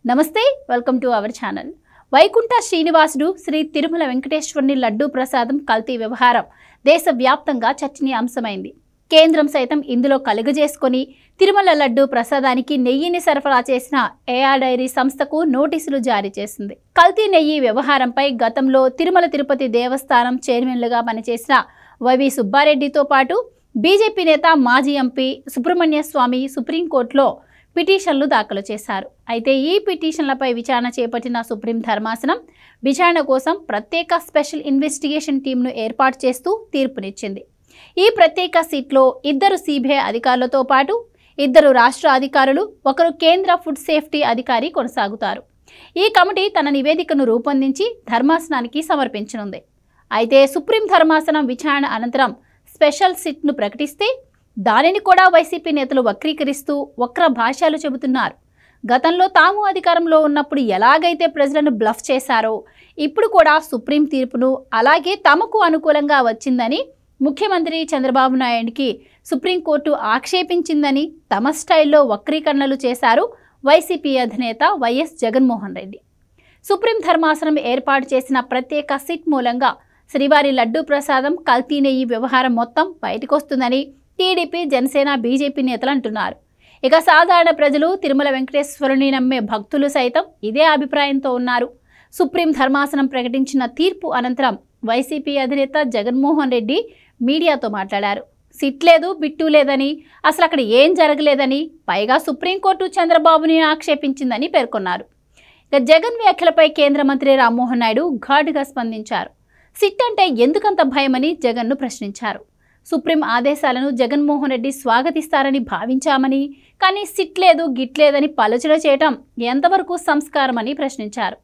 నమస్తే, welcome to our channel. Vaikuntha శ్రీనివాసుడు శ్రీ తిరుమల వెంకటేశ్వరుని లడ్డూ ప్రసాదం కల్తీ వ్యవహారం దేశవ్యాప్తంగా చర్చనీయాంశమైంది. కేంద్రం సైతం ఇందులో కలుగజేసుకొని తిరుమల లడ్డూ ప్రసాదానికి నెయ్యిని సరఫరా చేసిన ఏఆర్ డైరీ సంస్థకు నోటీసులు జారీ చేసింది. కల్తీ నెయ్యి వ్యవహారంపై గతంలో తిరుమల తిరుపతి దేవస్థానం చైర్మన్లుగా పనిచేసిన వైవి సుబ్బారెడ్డితో పాటు బీజేపీ నేత మాజీ ఎంపీ సుబ్రహ్మణ్య స్వామి సుప్రీంకోర్టులో పిటిషన్లు దాఖలు చేశారు. అయితే ఈ పిటిషన్లపై విచారణ చేపట్టిన సుప్రీం ధర్మాసనం విచారణ కోసం ప్రత్యేక స్పెషల్ ఇన్వెస్టిగేషన్ టీంను ఏర్పాటు చేస్తూ తీర్పునిచ్చింది. ఈ ప్రత్యేక సిట్లో 2 సిబిఐ అధికారులతో పాటు 2 రాష్ట్ర అధికారులు, 1 కేంద్ర ఫుడ్ సేఫ్టీ అధికారి కొనసాగుతారు. ఈ కమిటీ తన నివేదికను రూపొందించి ధర్మాసనానికి సమర్పించనుంది. అయితే సుప్రీం ధర్మాసనం విచారణ అనంతరం స్పెషల్ సిట్ను ప్రకటిస్తే దానిని కూడా వైసీపీ నేతలు వక్రీకరిస్తూ వక్ర భాషలు చెబుతున్నారు. గతంలో తాము అధికారంలో ఉన్నప్పుడు ఎలాగైతే ప్రజలను బ్లఫ్ చేశారో ఇప్పుడు కూడా సుప్రీం తీర్పును అలాగే తమకు అనుకూలంగా వచ్చిందని ముఖ్యమంత్రి చంద్రబాబు నాయుడికి సుప్రీంకోర్టు ఆక్షేపించిందని తమ స్టైల్లో వక్రీకరణలు చేశారు వైసీపీ అధినేత వైఎస్ జగన్మోహన్ రెడ్డి. సుప్రీం ధర్మాసనం ఏర్పాటు చేసిన ప్రత్యేక సిట్ మూలంగా శ్రీవారి లడ్డూ ప్రసాదం కల్తీ నెయ్యి వ్యవహారం మొత్తం బయటకొస్తుందని టీడీపీ, జనసేన, బీజేపీ నేతలు అంటున్నారు. ఇక సాధారణ ప్రజలు, తిరుమల వెంకటేశ్వరుని నమ్మే భక్తులు సైతం ఇదే అభిప్రాయంతో ఉన్నారు. సుప్రీం ధర్మాసనం ప్రకటించిన తీర్పు అనంతరం వైసీపీ అధినేత జగన్మోహన్ రెడ్డి మీడియాతో మాట్లాడారు. సిట్ లేదు, బిట్టు లేదని, అసలు అక్కడ ఏం జరగలేదని, పైగా సుప్రీంకోర్టు చంద్రబాబుని ఆక్షేపించిందని పేర్కొన్నారు. ఇక జగన్ వ్యాఖ్యలపై కేంద్ర మంత్రి రామ్మోహన్ నాయుడు ఘాటుగా స్పందించారు. సిట్ అంటే ఎందుకంత భయమని జగన్ను ప్రశ్నించారు. సుప్రీం ఆదేశాలను జగన్మోహన్ రెడ్డి స్వాగతిస్తారని భావించామని, కానీ సిట్ లేదు, గిట్లేదని పలుచన చేయటం ఎంతవరకు సంస్కారమని ప్రశ్నించారు.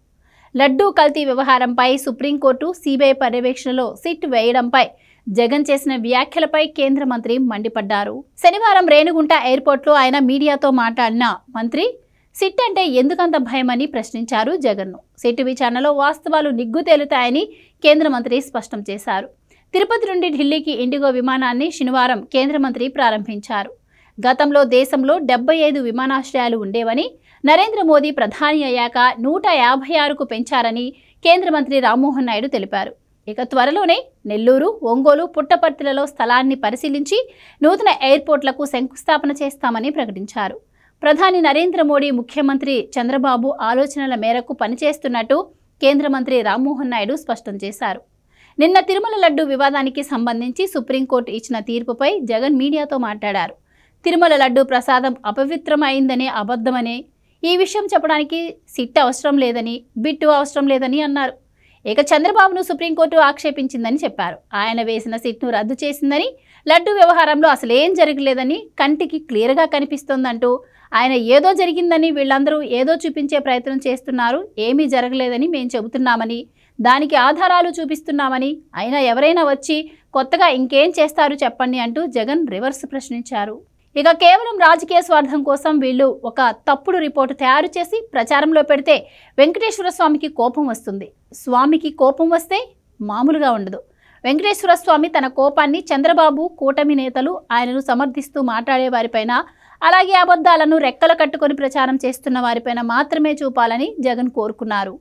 లడ్డూ కల్తీ వ్యవహారంపై సుప్రీంకోర్టు, సిబిఐ పర్యవేక్షణలో సిట్ వేయడంపై జగన్ చేసిన వ్యాఖ్యలపై కేంద్ర మంత్రి మండిపడ్డారు. శనివారం రేణిగుంట ఎయిర్పోర్ట్లో ఆయన మీడియాతో మాట్లాడిన మంత్రి సిట్ అంటే ఎందుకంత భయమని ప్రశ్నించారు జగన్ను. సిట్ విచారణలో వాస్తవాలు నిగ్గు తేలుతాయని కేంద్ర మంత్రి స్పష్టం చేశారు. తిరుపతి నుండి ఢిల్లీకి ఇండిగో విమానాన్ని శనివారం కేంద్ర మంత్రి ప్రారంభించారు. గతంలో దేశంలో 75 విమానాశ్రయాలు ఉండేవని, నరేంద్ర మోదీ ప్రధాని అయ్యాక 156కు పెంచారని కేంద్ర మంత్రి రామ్మోహన్ నాయుడు తెలిపారు. ఇక త్వరలోనే నెల్లూరు, ఒంగోలు, పుట్టపర్తిలలో స్థలాన్ని పరిశీలించి నూతన ఎయిర్పోర్ట్లకు శంకుస్థాపన చేస్తామని ప్రకటించారు. ప్రధాని నరేంద్ర మోడీ, ముఖ్యమంత్రి చంద్రబాబు ఆలోచనల మేరకు పనిచేస్తున్నట్టు కేంద్ర మంత్రి రామ్మోహన్ నాయుడు స్పష్టం చేశారు. నిన్న తిరుమల లడ్డూ వివాదానికి సంబంధించి సుప్రీంకోర్టు ఇచ్చిన తీర్పుపై జగన్ మీడియాతో మాట్లాడారు. తిరుమల లడ్డూ ప్రసాదం అపవిత్రమైందనే, అబద్ధమనే, ఈ విషయం చెప్పడానికి సిట్ అవసరం లేదని, బిట్టు అవసరం లేదని అన్నారు. ఇక చంద్రబాబును సుప్రీంకోర్టు ఆక్షేపించిందని చెప్పారు. ఆయన వేసిన సిట్ను రద్దు చేసిందని, లడ్డూ వ్యవహారంలో అసలేం జరగలేదని కంటికి క్లియర్గా కనిపిస్తోందంటూ ఆయన ఏదో జరిగిందని, వీళ్ళందరూ ఏదో చూపించే ప్రయత్నం చేస్తున్నారు, ఏమీ జరగలేదని మేం చెబుతున్నామని, దానికి ఆధారాలు చూపిస్తున్నామని, అయినా ఎవరైనా వచ్చి కొత్తగా ఇంకేం చేస్తారు చెప్పండి అంటూ జగన్ రివర్స్ ప్రశ్నించారు. ఇక కేవలం రాజకీయ స్వార్థం కోసం వీళ్ళు ఒక తప్పుడు రిపోర్టు తయారు చేసి ప్రచారంలో పెడితే వెంకటేశ్వర స్వామికి కోపం వస్తుంది. స్వామికి కోపం వస్తే మామూలుగా ఉండదు. వెంకటేశ్వర స్వామి తన కోపాన్ని చంద్రబాబు, కూటమి నేతలు, ఆయనను సమర్థిస్తూ మాట్లాడే వారిపైన, అలాగే అబద్ధాలను రెక్కలు కట్టుకొని ప్రచారం చేస్తున్న వారిపైన మాత్రమే చూపాలని జగన్ కోరుకున్నారు.